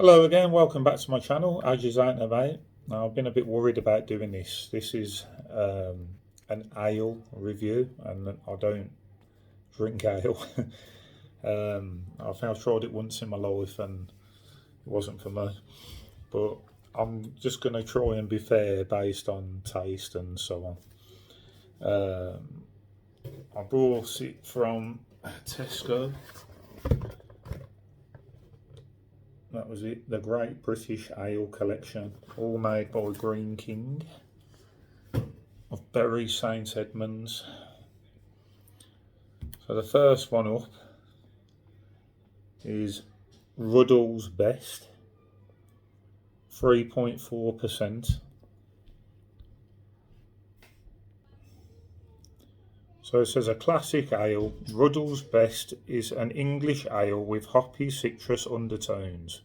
Hello again, welcome back to my channel, as you ain't about. Now I've been a bit worried about doing this. This is an ale review and I don't drink ale. I think I've tried it once in my life and it wasn't for me. But I'm just going to try and be fair based on taste and so on. I bought it from Tesco. That was it, the Great British Ale Collection, all made by Green King of Bury St Edmunds. So the first one up is Ruddles Best, 3.4%. So it says a classic ale, Ruddles Best is an English ale with hoppy citrus undertones.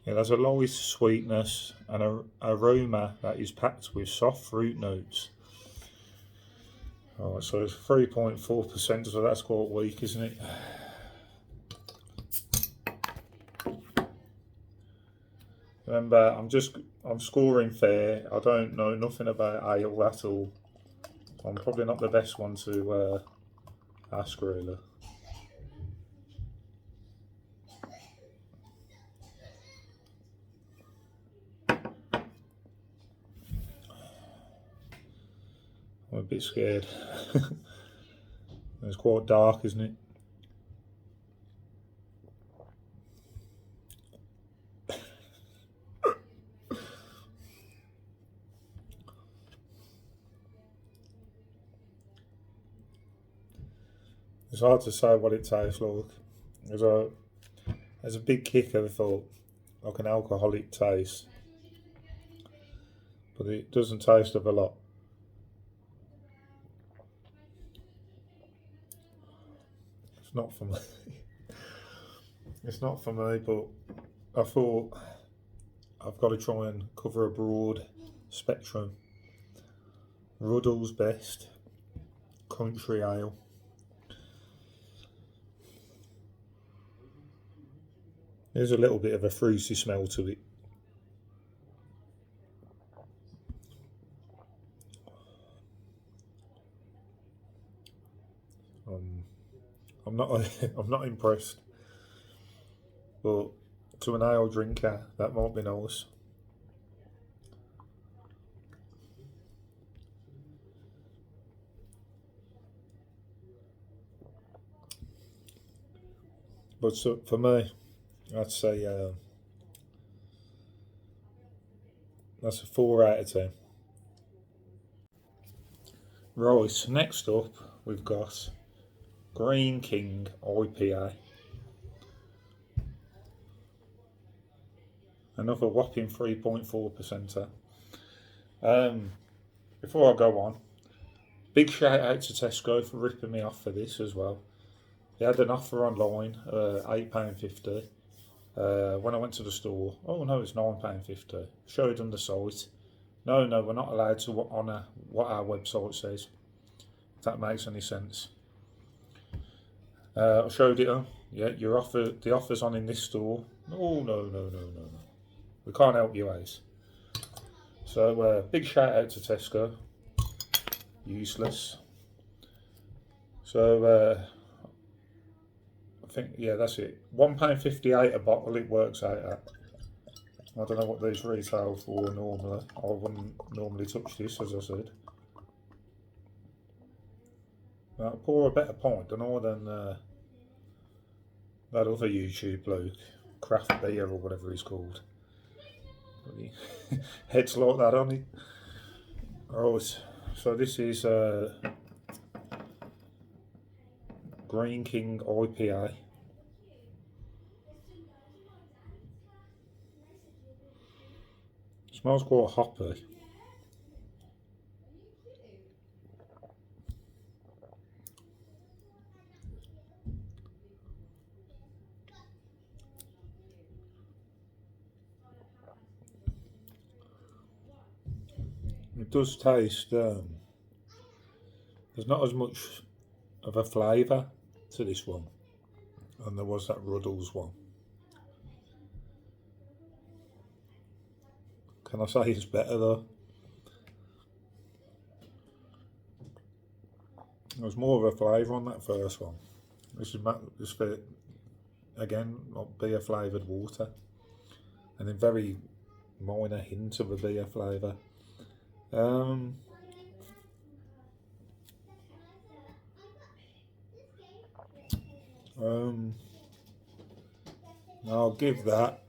It has a light sweetness and an aroma that is packed with soft fruit notes. Alright, so it's 3.4%, so that's quite weak, isn't it? Remember, I'm scoring fair. I don't know nothing about ale at all. I'm probably not the best one to ask, really. I'm a bit scared. It's quite dark, isn't it? It's hard to say what it tastes like. There's a big kick, I thought, like an alcoholic taste, but it doesn't taste of a lot. It's not for me. It's not for me, but I thought I've got to try and cover a broad spectrum. Ruddles Best Country Ale. There's a little bit of a fruity smell to it. I'm not I'm not impressed, but to an ale drinker that might be nice. But so for me, I'd say that's a 4 out of 10. Right, next up we've got Green King IPA. Another whopping 3.4%. Before I go on, big shout out to Tesco for ripping me off for this as well. They had an offer online, £8.50. When I went to the store, oh no, it's £9.50. Showed them the site. No, we're not allowed to honour what our website says. If that makes any sense. I showed it them. Yeah, the offer's on in this store. Oh no. We can't help you out. So big shout out to Tesco. Useless. So I think, yeah, that's it. £1.58 a bottle it works out at. I don't know what these retail for normally. I wouldn't normally touch this, as I said. Now, pour a better pint, don't know, than that other YouTube bloke, Craft Beer or whatever he's called. Heads like that on it. Right, so this is Green King IPA. Smells quite hoppy. It does taste, there's not as much of a flavour to this one, and there was that Ruddles one. Can I say it's better though? There's more of a flavour on that first one. This is for, again, not beer flavoured water. And a very minor hint of a beer flavour. I'll give that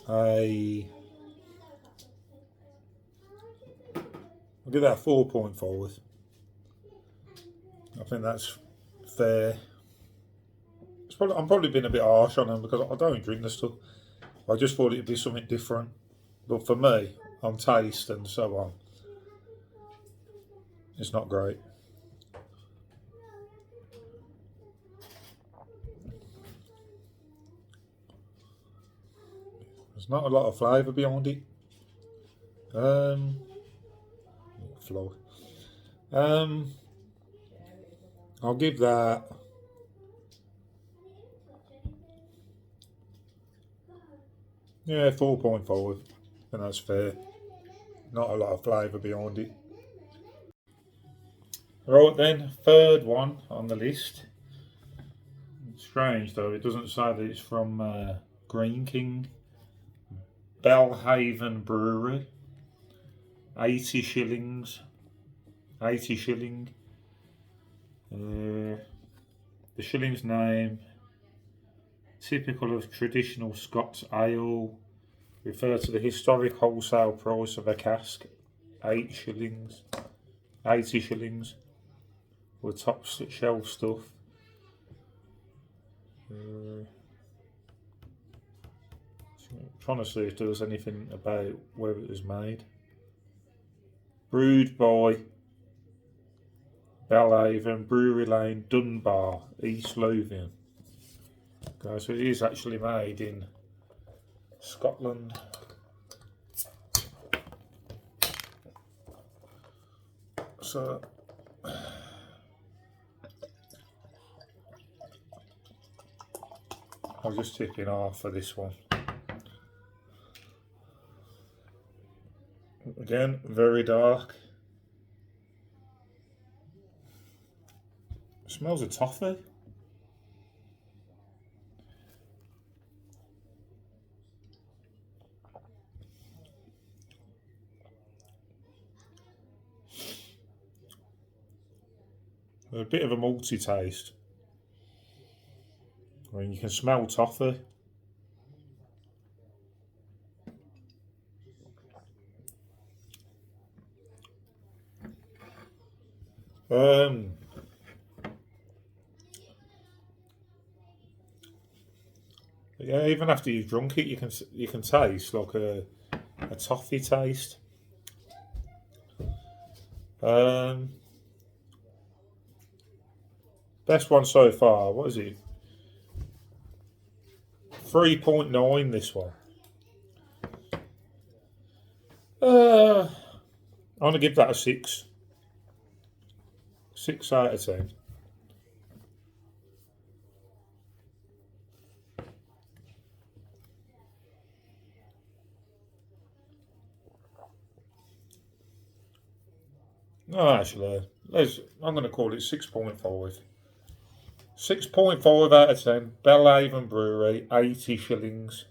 a 4.5. I think that's fair. I'm probably being a bit harsh on them because I don't drink the stuff. I just thought it'd be something different. But for me, on taste and so on, it's not great. There's not a lot of flavour behind it. Flow. I'll give that yeah 4.5, and that's fair. Not a lot of flavour behind it. Right then, third one on the list. It's strange though, it doesn't say that it's from Green King. Belhaven Brewery. 80 shillings. 80 shilling. The shilling's name, typical of traditional Scots ale, refer to the historic wholesale price of a cask, 8 shillings, 80 shillings, with top shelf stuff. Trying to see if there was anything about where it was made. Brewed by Belhaven, Brewery Lane, Dunbar, East Lothian. Okay, so it is actually made in Scotland. So I'll just tip in half for this one. Again, very dark. It smells of toffee. A bit of a malty taste. I mean, you can smell toffee. Yeah, even after you've drunk it, you can taste like a toffee taste. Best one so far. What is it? 3.9. This one. I'm gonna give that a 6. 6 out of 10. No, actually, I'm going to call it 6.5. 6.5 out of 10. Belhaven Brewery, 80 shillings.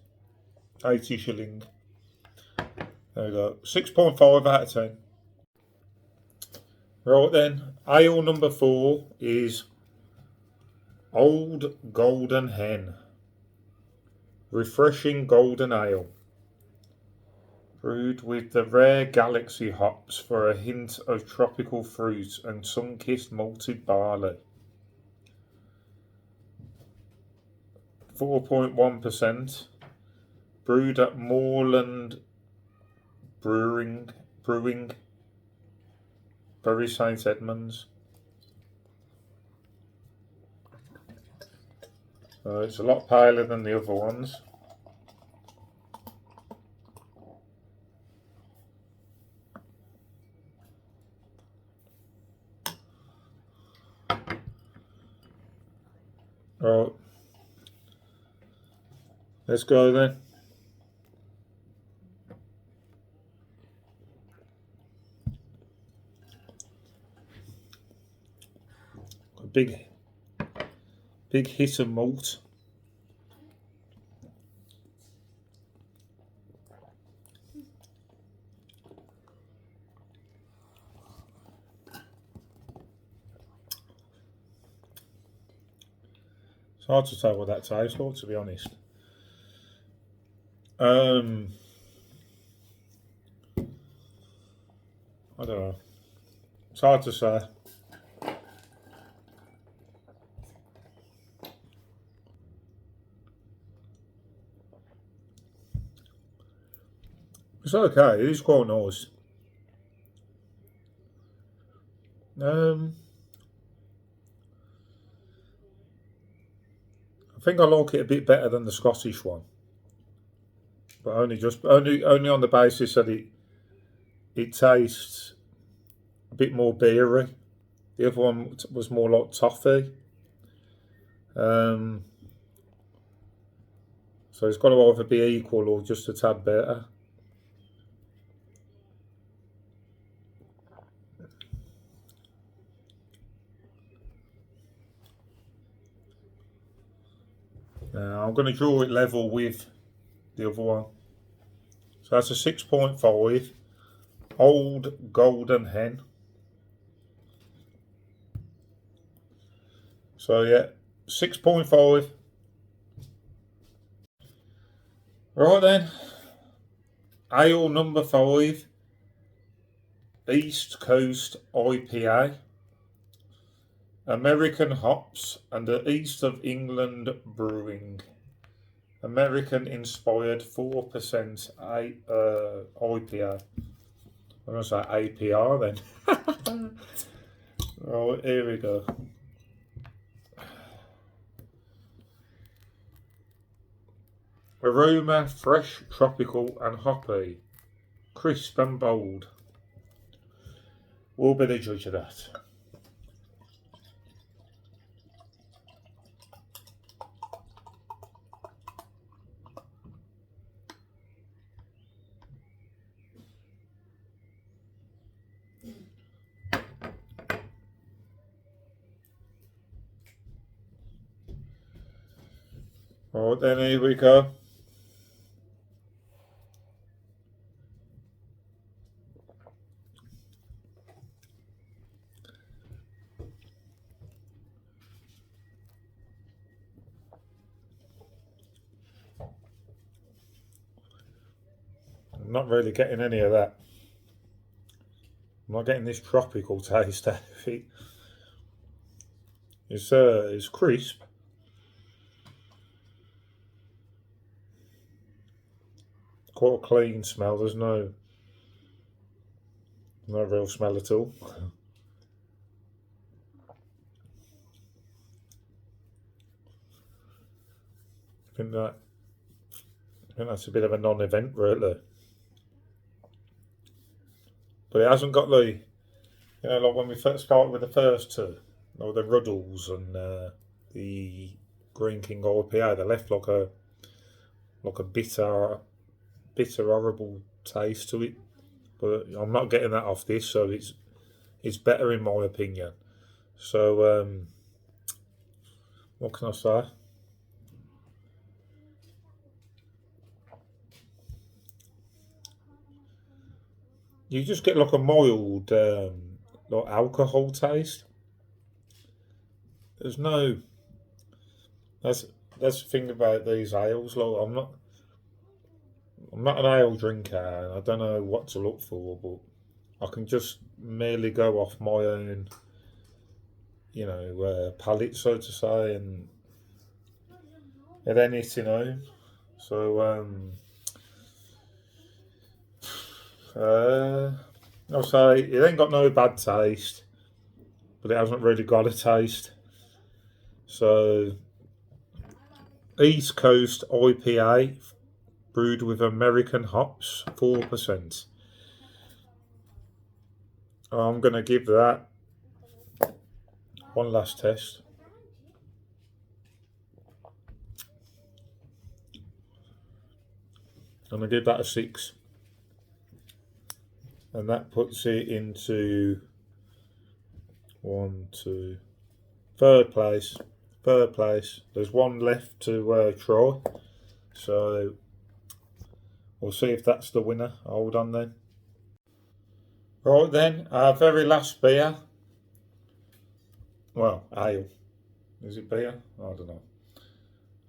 80 shilling. There we go. 6.5 out of 10. Right then, ale number 4 is Old Golden Hen. Refreshing golden ale. Brewed with the rare Galaxy hops for a hint of tropical fruit and sun-kissed malted barley. 4.1%. Brewed at Moorland Brewing, Bury St Edmunds. It's a lot paler than the other ones. Right, let's go then. big hit of malt. It's hard to say what that tastes like, to be honest. I don't know. It's hard to say. It's okay. It is quite nice. I think I like it a bit better than the Scottish one, but only on the basis that it tastes a bit more beery. The other one was more like toffee. So it's got to either be equal or just a tad better. Now I'm going to draw it level with the other one. So that's a 6.5 Old Golden Hen. So yeah, 6.5. Right then, ale number 5, East Coast IPA. American hops and the East of England brewing. American inspired 4% IPA. I'm going to say APR then. Right, here we go. Aroma, fresh, tropical and hoppy. Crisp and bold. We'll be the judge of that. Right then, here we go. I'm not really getting any of that. I'm not getting this tropical taste out of it. It's crisp. Quite a clean smell. There's no real smell at all. I think that's a bit of a non-event, really. But it hasn't got the, like when we first started with the first two, like the Ruddles and the Green King IPA, they left like a bitter, horrible taste to it. But I'm not getting that off this, so it's better in my opinion. So what can I say? You just get like a mild like alcohol taste. There's no. That's the thing about these ales. Like I'm not an ale drinker, and I don't know what to look for, but I can just merely go off my own, palate, so to say, and then it's So I'll say it ain't got no bad taste, but it hasn't really got a taste. So East Coast IPA, brewed with American hops, 4%. I'm going to give that one last test. I'm going to give that a 6. And that puts it into 1, 2, Third place. Third place. There's one left to try. So we'll see if that's the winner. Hold on then. Right then, our very last beer. Well, ale. Is it beer? I don't know.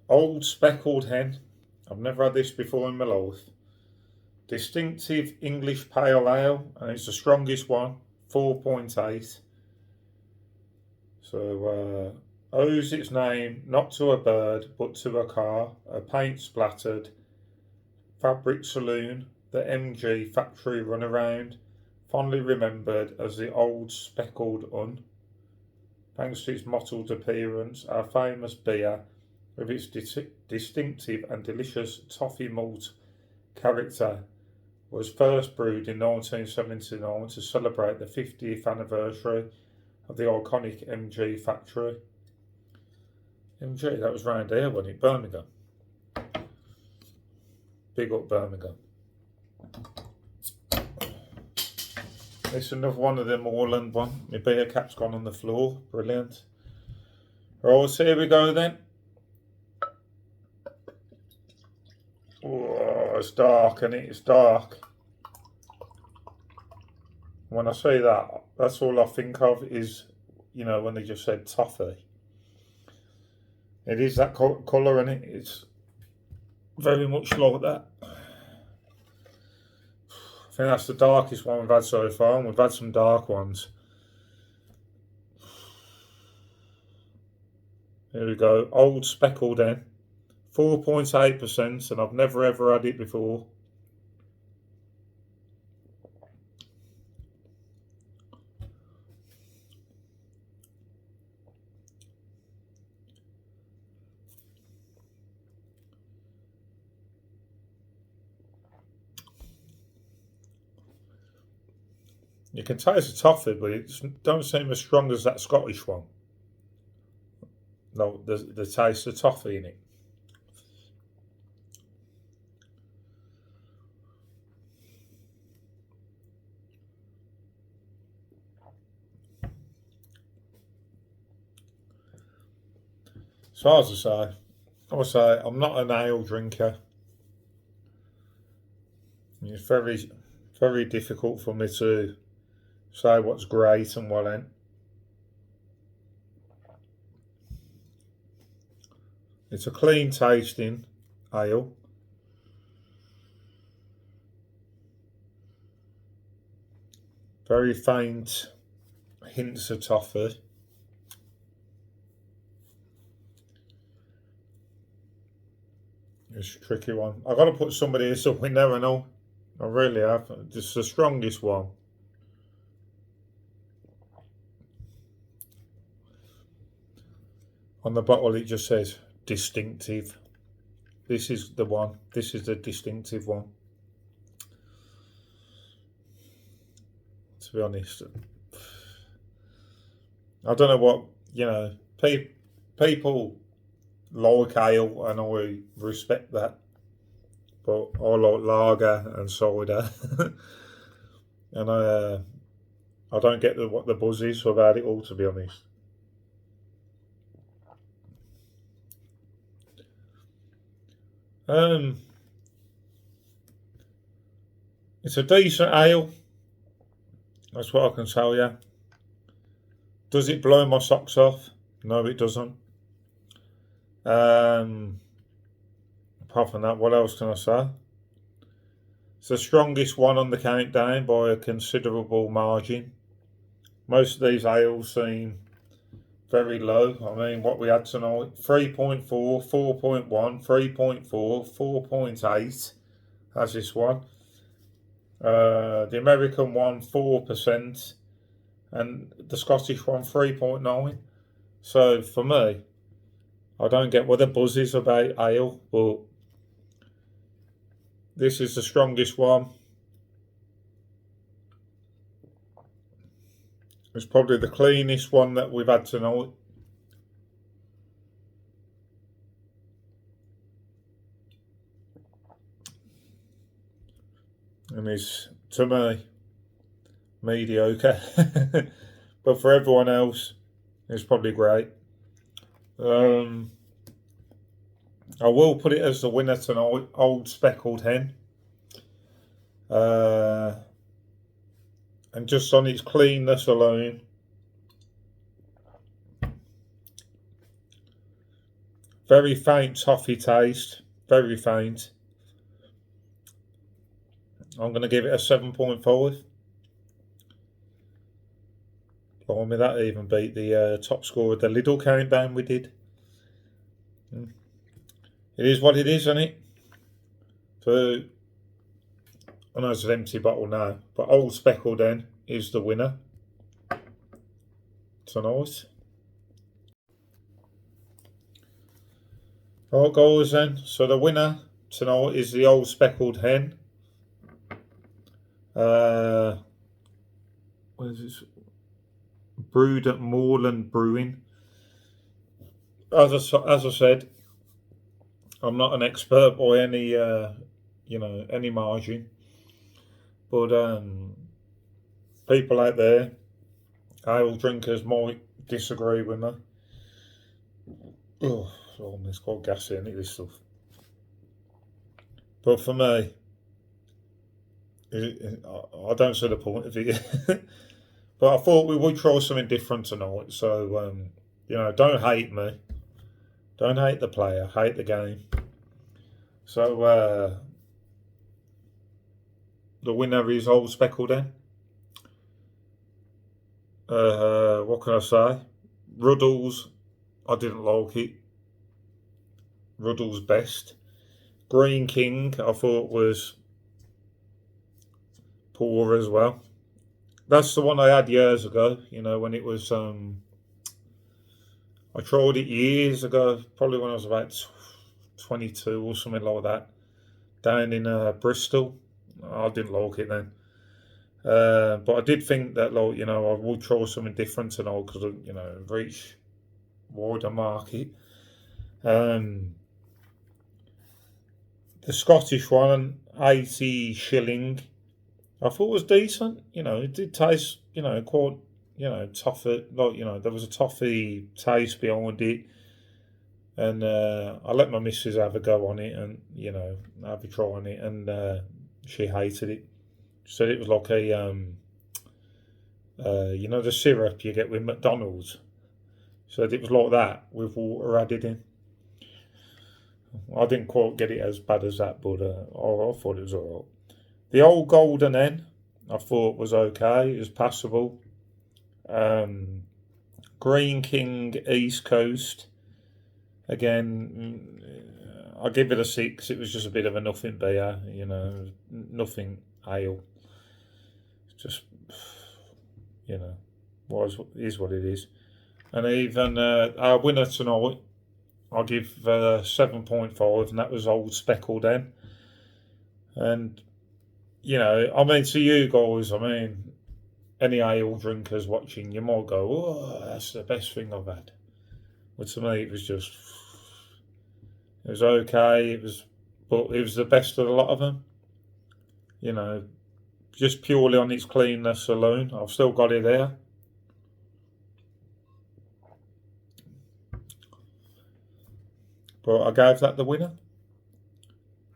Old Speckled Hen. I've never had this before in my life. Distinctive English Pale Ale, and it's the strongest one, 4.8. So, owes its name not to a bird, but to a car, a paint splattered fabric saloon, the MG factory runaround, fondly remembered as the Old Speckled Hun. Thanks to its mottled appearance, our famous beer, with its distinctive and delicious toffee malt character, was first brewed in 1979 to celebrate the 50th anniversary of the iconic MG factory. MG, that was round here, wasn't it? Birmingham. Big up Birmingham. It's another one of them Moreland one. My beer cap's gone on the floor. Brilliant. Right, so here we go then. Oh, it's dark, and it's dark. When I say that, that's all I think of is, you know, when they just said toffee. It is that colour, and it's very much like that. I think that's the darkest one we've had so far, and we've had some dark ones. Here we go, Old Speckled Hen, 4.8%, and I've never ever had it before. You can taste the toffee, but it don't seem as strong as that Scottish one. No, the taste of toffee in it. So as I say, I'm not an ale drinker. It's very, very difficult for me to say what's great and what ain't. It's a clean tasting ale. Very faint hints of toffee. It's a tricky one. I've got to put somebody as a winner and all. I really have. It's the strongest one. On the bottle it just says distinctive. This is the one. This is the distinctive one. To be honest, I don't know what, you know, people like ale, and I respect that, but I like lager and cider, and I don't get what the buzz is about it all, to be honest. It's a decent ale. That's what I can tell you. Does it blow my socks off? No, it doesn't. Apart from that, what else can I say? It's the strongest one on the countdown by a considerable margin. Most of these ales seem very low. I mean, what we had tonight, 3.4, 4.1, 3.4, 4.8. That's this one. The American one, 4%, and the Scottish one, 3.9. So for me, I don't get what the buzz is about ale, but this is the strongest one. It's probably the cleanest one that we've had tonight. And it's, to me, mediocre. But for everyone else, it's probably great. I will put it as the winner tonight, Old Speckled Hen. And just on its cleanness alone, very faint toffee taste, very faint. I'm going to give it a 7.5. Blimey, that even beat the top score of the Lidl countdown we did. It is what it is, isn't it? So, I know it's an empty bottle now, but Old Speckled Hen is the winner tonight. Right, guys, then. So the winner tonight is the Old Speckled Hen. What is this? Brewed at Moorland Brewing. As I said, I'm not an expert by any any margin, but people out there, ale drinkers, might disagree with me. Oh, it's quite gassy, isn't it, this stuff? But for me, I don't see the point of it. But I thought we would try something different tonight. So, don't hate me. Don't hate the player. Hate the game. So, the winner is Old Speckled Hen. What can I say? Ruddles, I didn't like it. Ruddles best. Green King, I thought was poor as well. That's the one I had years ago, when it was, I tried it years ago, probably when I was about 22 or something like that, down in Bristol. I didn't like it then. But I did think that, I would try something different tonight because, reach wider market. The Scottish one, 80 Shilling, I thought was decent. It did taste, quite, toffee. There was a toffee taste behind it. And I let my missus have a go on it and, have a try on it. And she hated it. She said it was like a, the syrup you get with McDonald's. So it was like that with water added in. I didn't quite get it as bad as that, but I thought it was alright. The old Golden Hen, I thought was okay. It was passable. Green King East Coast, again, I'll give it a 6. It was just a bit of a nothing beer, nothing ale. It's just, is what it is. And even our winner tonight, I'll give 7.5, and that was Old Speckled Hen. And, to you guys, any ale drinkers watching, you might go, oh, that's the best thing I've had. But to me, it was okay. But it was the best of a lot of them. Just purely on its cleanness alone. I've still got it there. But I gave that the winner.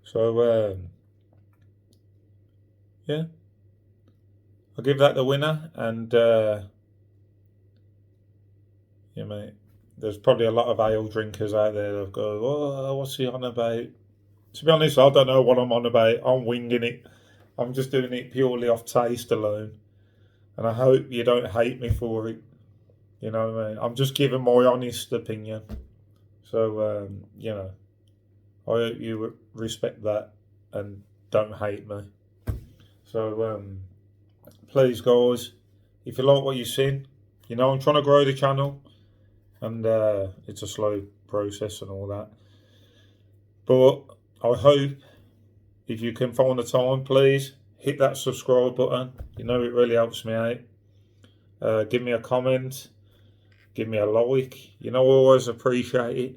So, yeah. I'll give that the winner. And, mate, there's probably a lot of ale drinkers out there that go, oh, what's he on about? To be honest, I don't know what I'm on about. I'm winging it. I'm just doing it purely off taste alone. And I hope you don't hate me for it. I'm just giving my honest opinion. So, I hope you respect that and don't hate me. So, please, guys, if you like what you've seen, I'm trying to grow the channel. And it's a slow process and all that. But I hope if you can find the time, please hit that subscribe button. It really helps me out. Give me a comment. Give me a like. I always appreciate it.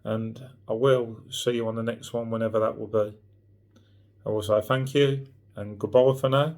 And I will see you on the next one, whenever that will be. I will say thank you and goodbye for now.